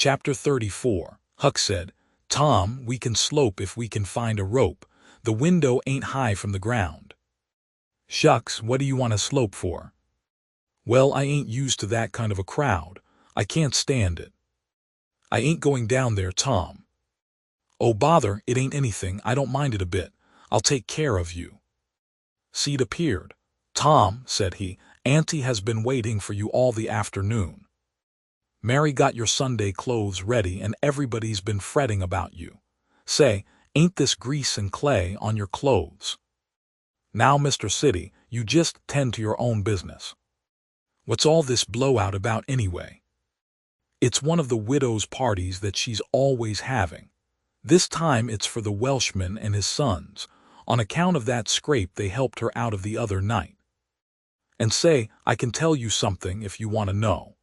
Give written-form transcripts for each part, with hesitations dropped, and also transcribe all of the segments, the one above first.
Chapter 34. Huck said, "Tom, we can slope if we can find a rope. The window ain't high from the ground." "Shucks, what do you want to slope for?" "Well, I ain't used to that kind of a crowd. I can't stand it." "I ain't going down there, Tom." "Oh, bother, it ain't anything. I don't mind it a bit. I'll take care of you." Seed appeared. "Tom," said he, "Auntie has been waiting for you all the afternoon. Mary got your Sunday clothes ready and everybody's been fretting about you. Say, ain't this grease and clay on your clothes? Now, Mr. City, you just tend to your own business. What's all this blowout about anyway?" "It's one of the widow's parties that she's always having. This time it's for the Welshman and his sons. On account of that scrape they helped her out of the other night. And say, I can tell you something if you want to know."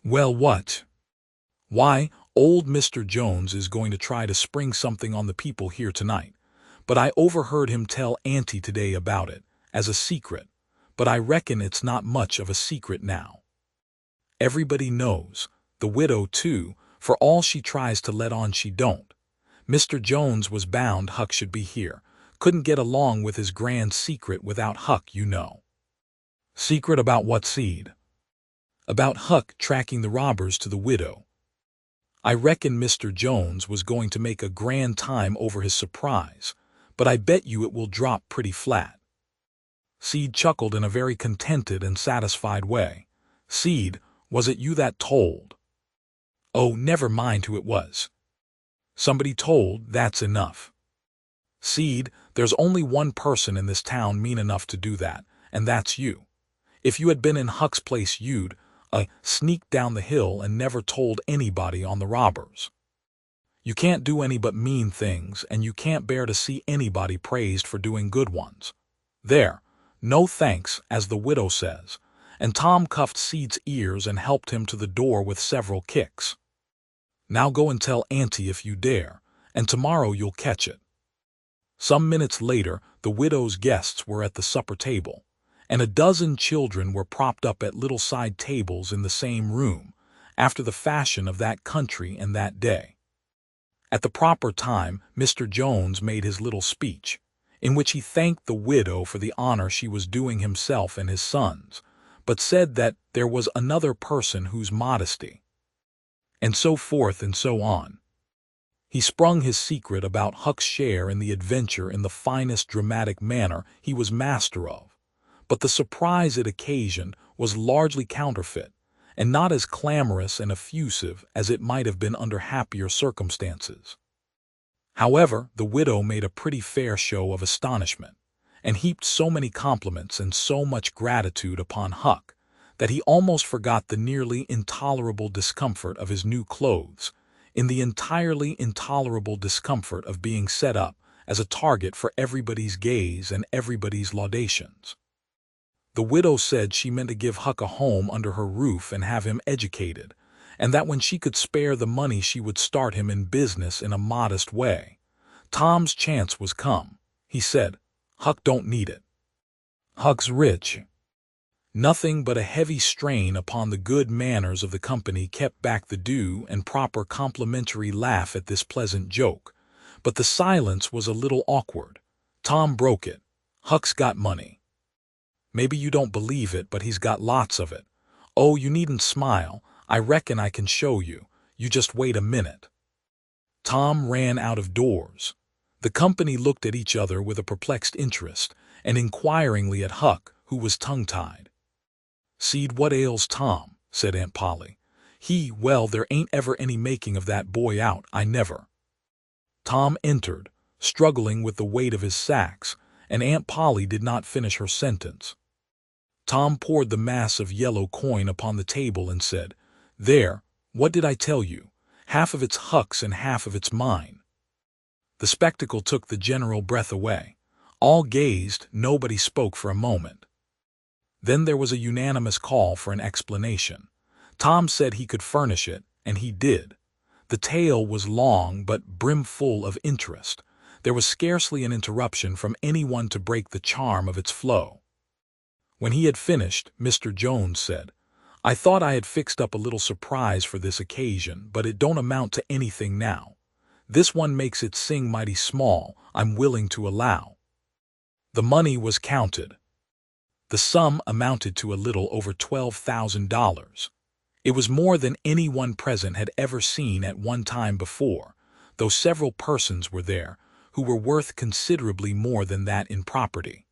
"Well, what?" "Why, old Mr. Jones is going to try to spring something on the people here tonight. But I overheard him tell Auntie today about it, as a secret, but I reckon it's not much of a secret now. Everybody knows, the widow too, for all she tries to let on she don't. Mr. Jones was bound Huck should be here, couldn't get along with his grand secret without Huck, you know." "Secret about what, Seed?" "About Huck tracking the robbers to the widow. I reckon Mr. Jones was going to make a grand time over his surprise, but I bet you it will drop pretty flat." Seed chuckled in a very contented and satisfied way. "Seed, was it you that told?" "Oh, never mind who it was. Somebody told, that's enough. Seed, there's only one person in this town mean enough to do that, and that's you. If you had been in Huck's place you'd sneaked down the hill and never told anybody on the robbers. You can't do any but mean things, and you can't bear to see anybody praised for doing good ones. There, no thanks, as the widow says," and Tom cuffed Seed's ears and helped him to the door with several kicks. "Now go and tell Auntie if you dare, and tomorrow you'll catch it." Some minutes later, the widow's guests were at the supper table, and a dozen children were propped up at little side tables in the same room, after the fashion of that country and that day. At the proper time, Mr. Jones made his little speech, in which he thanked the widow for the honor she was doing himself and his sons, but said that there was another person whose modesty, and so forth and so on. He sprung his secret about Huck's share in the adventure in the finest dramatic manner he was master of, but the surprise it occasioned was largely counterfeit, and not as clamorous and effusive as it might have been under happier circumstances. However, the widow made a pretty fair show of astonishment, and heaped so many compliments and so much gratitude upon Huck that he almost forgot the nearly intolerable discomfort of his new clothes, in the entirely intolerable discomfort of being set up as a target for everybody's gaze and everybody's laudations. The widow said she meant to give Huck a home under her roof and have him educated, and that when she could spare the money she would start him in business in a modest way. Tom's chance was come. He said, "Huck don't need it. Huck's rich." Nothing but a heavy strain upon the good manners of the company kept back the due and proper complimentary laugh at this pleasant joke, but the silence was a little awkward. Tom broke it. "Huck's got money. Maybe you don't believe it, but he's got lots of it. Oh, you needn't smile. I reckon I can show you. You just wait a minute." Tom ran out of doors. The company looked at each other with a perplexed interest, and inquiringly at Huck, who was tongue-tied. "Seed, what ails Tom?" said Aunt Polly. Well, there ain't ever any making of that boy out, I never." Tom entered, struggling with the weight of his sacks, and Aunt Polly did not finish her sentence. Tom poured the mass of yellow coin upon the table and said, "There, what did I tell you? Half of it's Huck's and half of it's mine." The spectacle took the general breath away. All gazed, nobody spoke for a moment. Then there was a unanimous call for an explanation. Tom said he could furnish it, and he did. The tale was long but brimful of interest. There was scarcely an interruption from anyone to break the charm of its flow. When he had finished, Mr. Jones said, I thought I had fixed up a little surprise for this occasion, but it don't amount to anything now. This one makes it sing mighty small, I'm willing to allow. The money was counted. The sum amounted to a little over $12,000. It was more than anyone present had ever seen at one time before, though several persons were there who were worth considerably more than that in property.